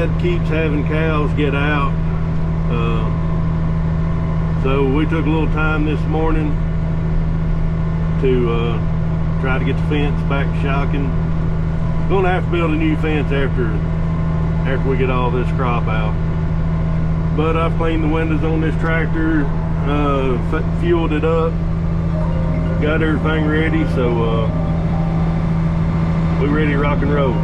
dad keeps having cows get out. So we took a little time this morning to try to get the fence back shocking. Gonna have to build a new fence after we get all this crop out. But I've cleaned the windows on this tractor, fueled it up, got everything ready, so we're ready to rock and roll.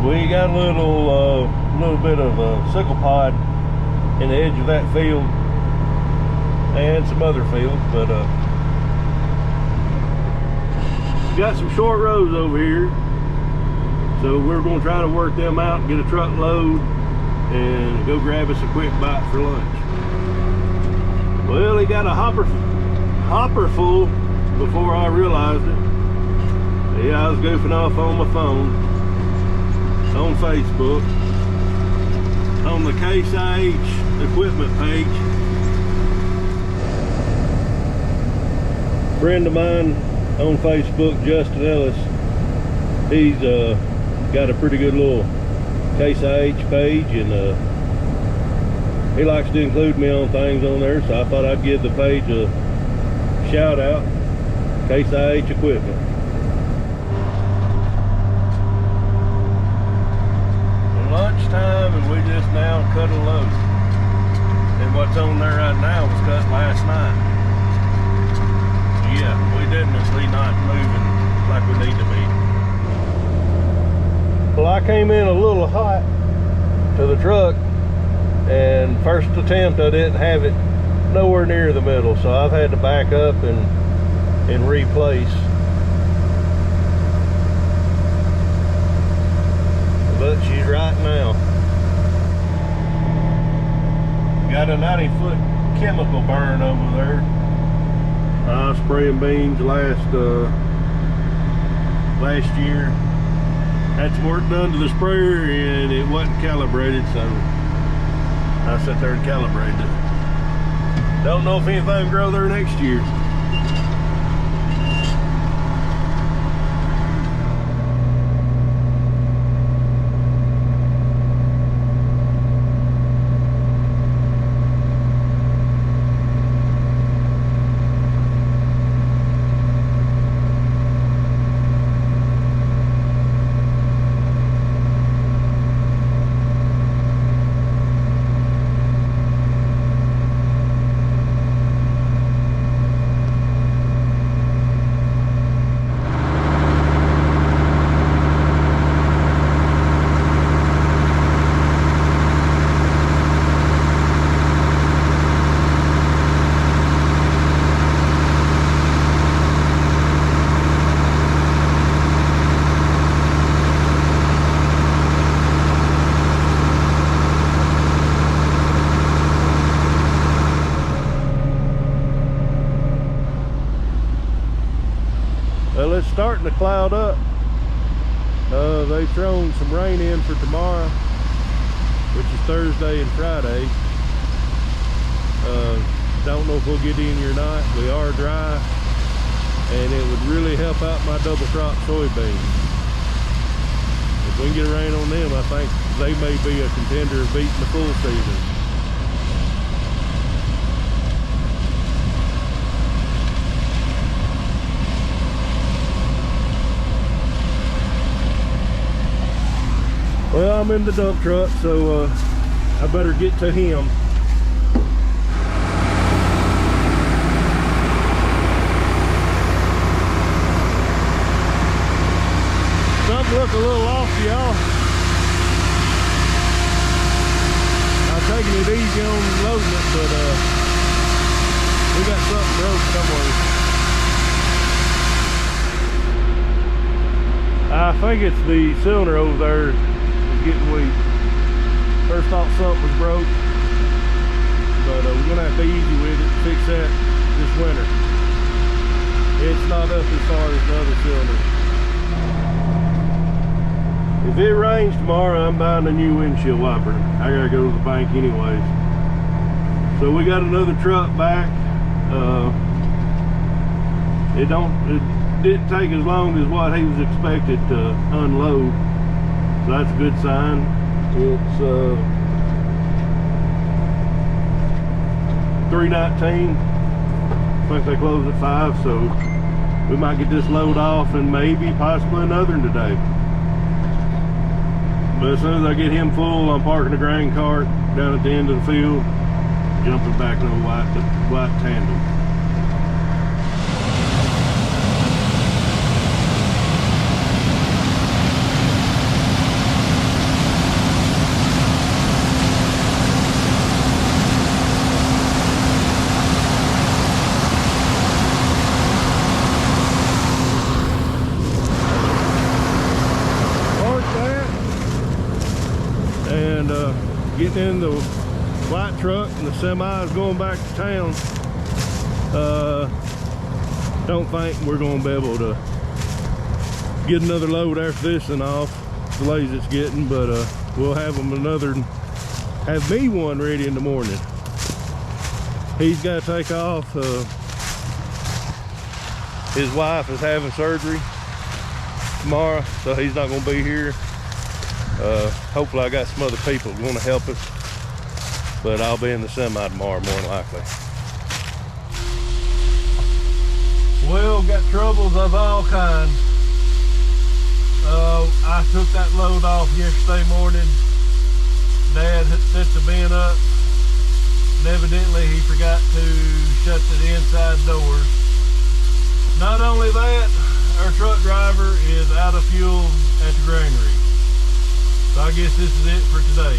We got a little bit of a sickle pod in the edge of that field and some other fields, but we got some short rows over here, so we're going to try to work them out and get a truckload and go grab us a quick bite for lunch. Well, he got a hopper full before I realized it. Yeah, I was goofing off on my phone. On Facebook, on the Case IH equipment page. A friend of mine on Facebook, Justin Ellis, he's got a pretty good little Case IH page, and he likes to include me on things on there, so I thought I'd give the page a shout out. Case IH equipment. Lunchtime, and we just now cut a load, and what's on there right now was cut last night. Yeah, we definitely not moving like we need to be. Well, I came in a little hot to the truck, and first attempt I didn't have it nowhere near the middle, so I've had to back up and replace. But she's right now. Got a 90-foot chemical burn over there. I was spraying beans last year. Had some work done to the sprayer and it wasn't calibrated, so I sat there and calibrated it. Don't know if anything will grow there next year. Well, it's starting to cloud up. They've thrown some rain in for tomorrow, which is Thursday and Friday. Don't know if we'll get any or not. We are dry, and it would really help out my double crop soybeans. If we can get a rain on them, I think they may be a contender of beating the full season. Well, I'm in the dump truck, so I better get to him. a little off to y'all. I'm taking it easy on loading it, but we got something broke somewhere. I think it's the cylinder over there is getting weak. First thought something was broke, but we're gonna have to be easy with it and fix that this winter. It's not up as far as the other cylinder. If it rains tomorrow, I'm buying a new windshield wiper. I gotta go to the bank anyways. So we got another truck back. It didn't take as long as what he was expected to unload. So that's a good sign. It's 3:19. I think they close at 5, so we might get this load off and maybe possibly another one today. But as soon as I get him full, I'm parking the grain cart down at the end of the field, jumping back in the white tandem. Getting in the white truck and the semi is going back to town. Don't think we're going to be able to get another load after this and off, the delays it's getting, but we'll have me one ready in the morning. He's got to take off. His wife is having surgery tomorrow, so he's not going to be here. Hopefully I got some other people going to help us, but I'll be in the semi tomorrow more than likely. Well, got troubles of all kinds. I took that load off yesterday morning. Dad had set the bin up, and evidently he forgot to shut the inside doors. Not only that, our truck driver is out of fuel at the granary. So I guess this is it for today.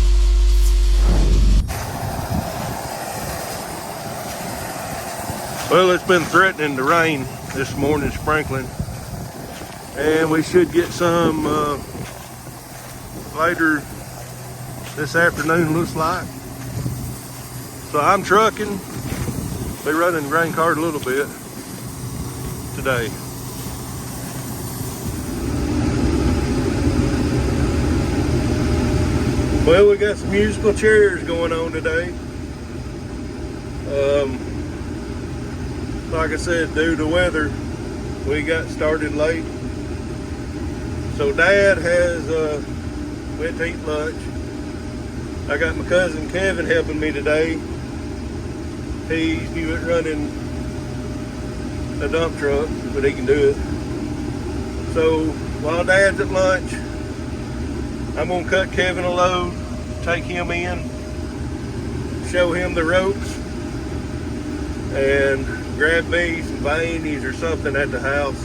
Well, it's been threatening to rain this morning, sprinkling. And we should get some later this afternoon, looks like. So I'm trucking. Be running the grain cart a little bit today. Well, we got some musical chairs going on today. Like I said, due to weather, we got started late. So Dad has went to eat lunch. I got my cousin Kevin helping me today. He's new at running a dump truck, but he can do it. So while Dad's at lunch, I'm gonna cut Kevin a load, take him in, show him the ropes, and grab me some vanes or something at the house.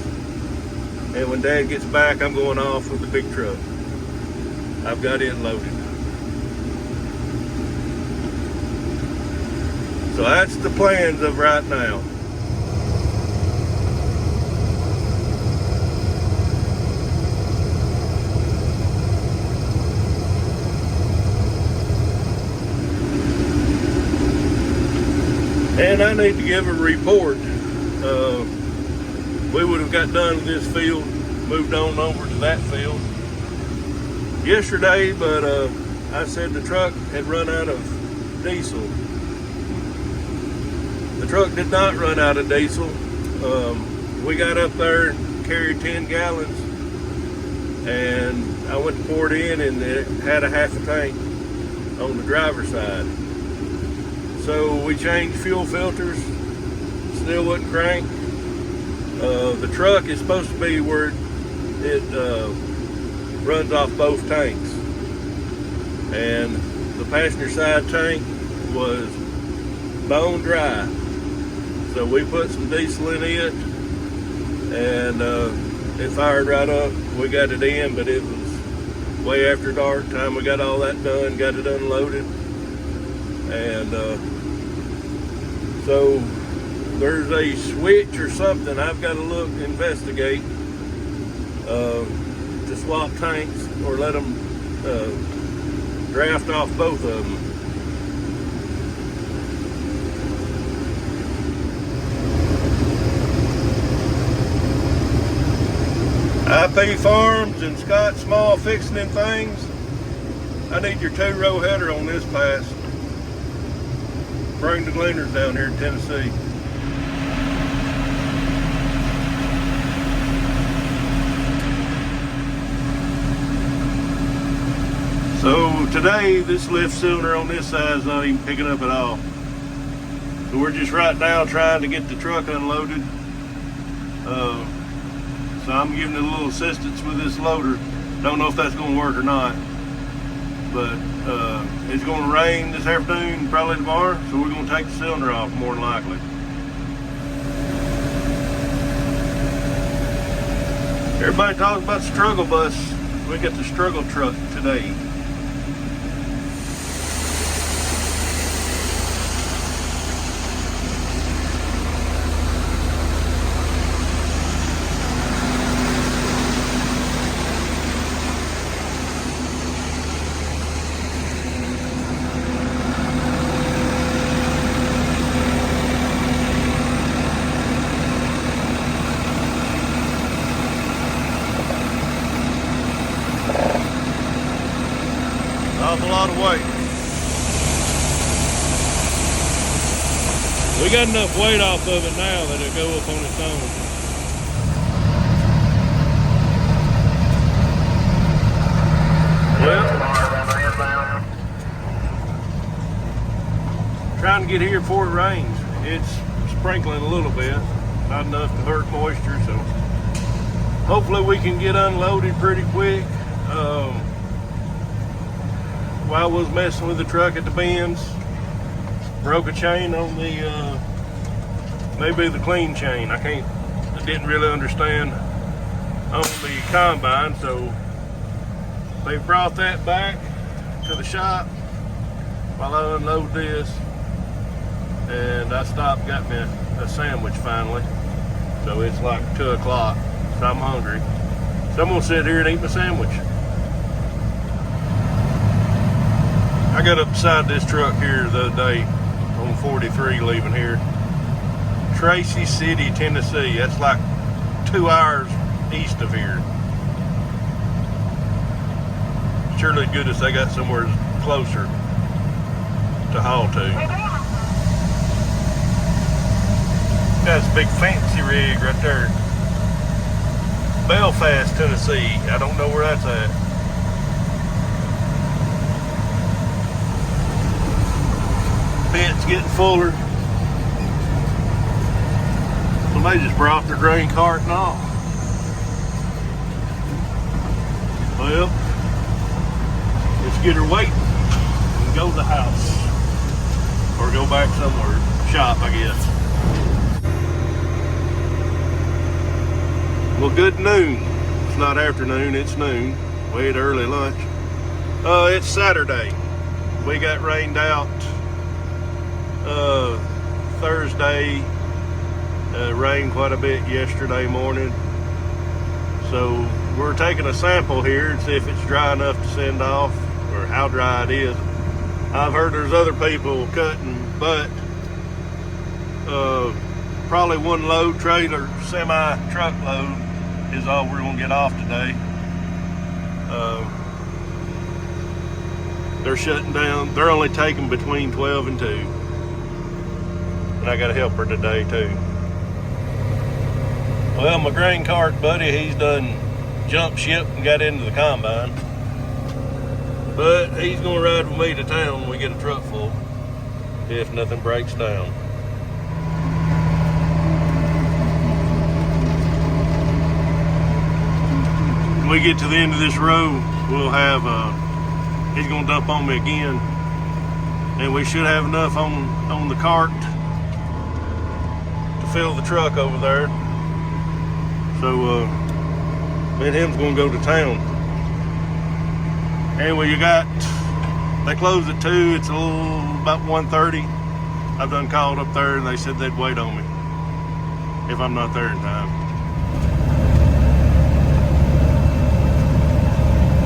And when Dad gets back, I'm going off with the big truck. I've got it loaded. So that's the plans of right now. And I need to give a report. We would have got done with this field, moved on over to that field yesterday, but I said the truck had run out of diesel. The truck did not run out of diesel. We got up there and carried 10 gallons, and I went and poured in, and it had a half a tank on the driver's side. So we changed fuel filters, still wouldn't crank. The truck is supposed to be where it runs off both tanks. And the passenger side tank was bone dry. So we put some diesel in it, and it fired right up. We got it in, but it was way after dark time we got all that done, got it unloaded. And so there's a switch or something I've got to look, investigate, to swap tanks or let them draft off both of them. IP Farms and Scott Small Fixing and Things. I need your 2-row header on this pass. Bring the gleaners down here in Tennessee. So today, this lift cylinder on this side is not even picking up at all. So we're just right now trying to get the truck unloaded. So I'm giving it a little assistance with this loader. Don't know if that's going to work or not. But it's going to rain this afternoon, probably tomorrow, so we're going to take the cylinder off more than likely. Everybody talks about the struggle bus. We got the struggle truck today. Awful lot of weight. We got enough weight off of it now that it'll go up on its own. Well, trying to get here before it rains. It's sprinkling a little bit, not enough to hurt moisture, so hopefully we can get unloaded pretty quick. While I was messing with the truck at the bends, broke a chain on the, maybe the clean chain. I didn't really understand on the combine, so they brought that back to the shop while I unload this, and I stopped, got me a sandwich finally. So it's like 2 o'clock, so I'm hungry. So I'm gonna sit here and eat my sandwich. I got up beside this truck here the other day on 43 leaving here. Tracy City, Tennessee. That's like 2 hours east of here. Surely good as they got somewhere closer to haul to. That's a big fancy rig right there. Belfast, Tennessee. I don't know where that's at. Pit's getting fuller. Somebody just brought their grain cart and all. Well, let's get her weight and go to the house. Or go back somewhere. Shop, I guess. Well, good noon. It's not afternoon, it's noon. We had early lunch. It's Saturday. We got rained out Thursday. Rained quite a bit yesterday morning. So we're taking a sample here and see if it's dry enough to send off, or how dry it is. I've heard there's other people cutting, but probably one load trailer, semi truck load is all we're gonna get off today. They're shutting down. They're only taking between 12 and 2. And I got a helper today too. Well, my grain cart buddy, he's done jumped ship and got into the combine. But he's gonna ride with me to town when we get a truck full, if nothing breaks down. When we get to the end of this row, we'll have, he's gonna dump on me again. And we should have enough on the cart to fill the truck over there. So, me and him's gonna go to town. Anyway, they close at 2. It's about 1:30. I've done called up there and they said they'd wait on me if I'm not there in time.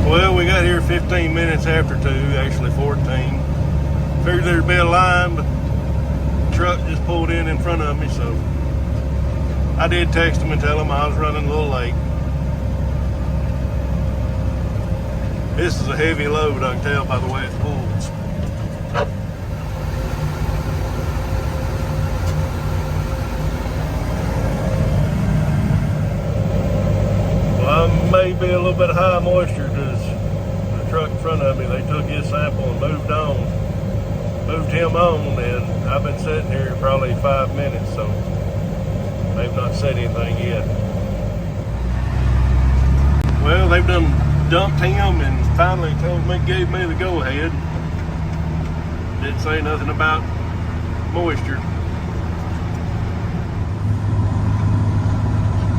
Well, we got here 15 minutes after 2, actually 14. Figured there'd be a line, but the truck just pulled in front of me, so I did text them and tell them I was running a little late. This is a heavy load, I can tell by the way it pulls. Well, I may be a little bit of high moisture because the truck in front of me, they took his sample and moved him on, and I've been sitting here probably 5 minutes, so they've not said anything yet. Well, they've done dumped him and finally gave me the go-ahead. Didn't say nothing about moisture.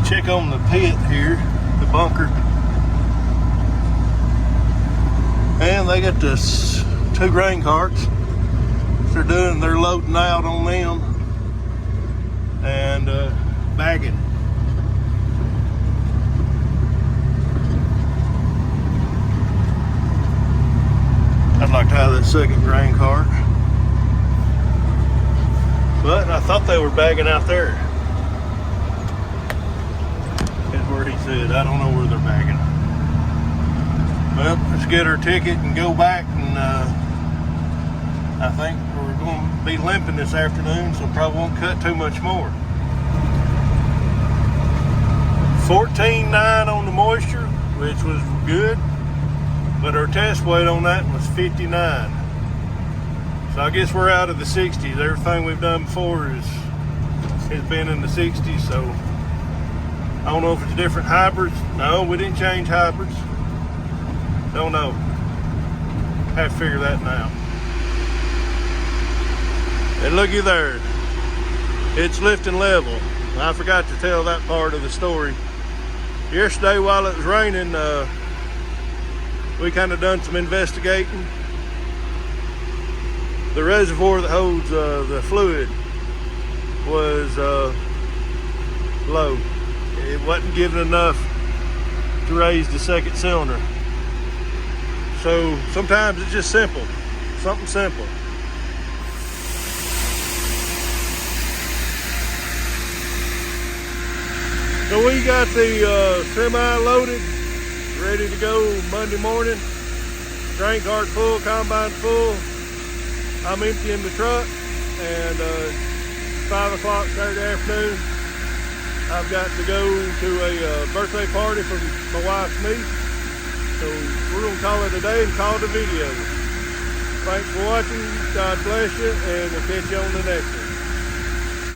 Check on the pit here, the bunker. And they got this 2 grain carts. They're loading out on them and bagging. I'd like to have that second grain cart, but I thought they were bagging out there. That's where he said. I don't know where they're bagging. Well, let's get our ticket and go back, and I think we're going to be limping this afternoon, so probably won't cut too much more. 14.9 on the moisture, which was good. But our test weight on that was 59. So I guess we're out of the 60s. Everything we've done before has been in the 60s. So I don't know if it's different hybrids. No, we didn't change hybrids. Don't know. Have to figure that out. And looky there. It's lifting level. I forgot to tell that part of the story. Yesterday while it was raining, we kind of done some investigating. The reservoir that holds the fluid was low. It wasn't giving enough to raise the second cylinder. So sometimes it's just simple, something simple. So we got the semi loaded, ready to go Monday morning. Grain cart full, combine full. I'm emptying the truck, and 5 o'clock Saturday afternoon, I've got to go to a birthday party for my wife's niece. So we're gonna call it a day and call it a video. Thanks for watching. God bless you, and we'll catch you on the next one.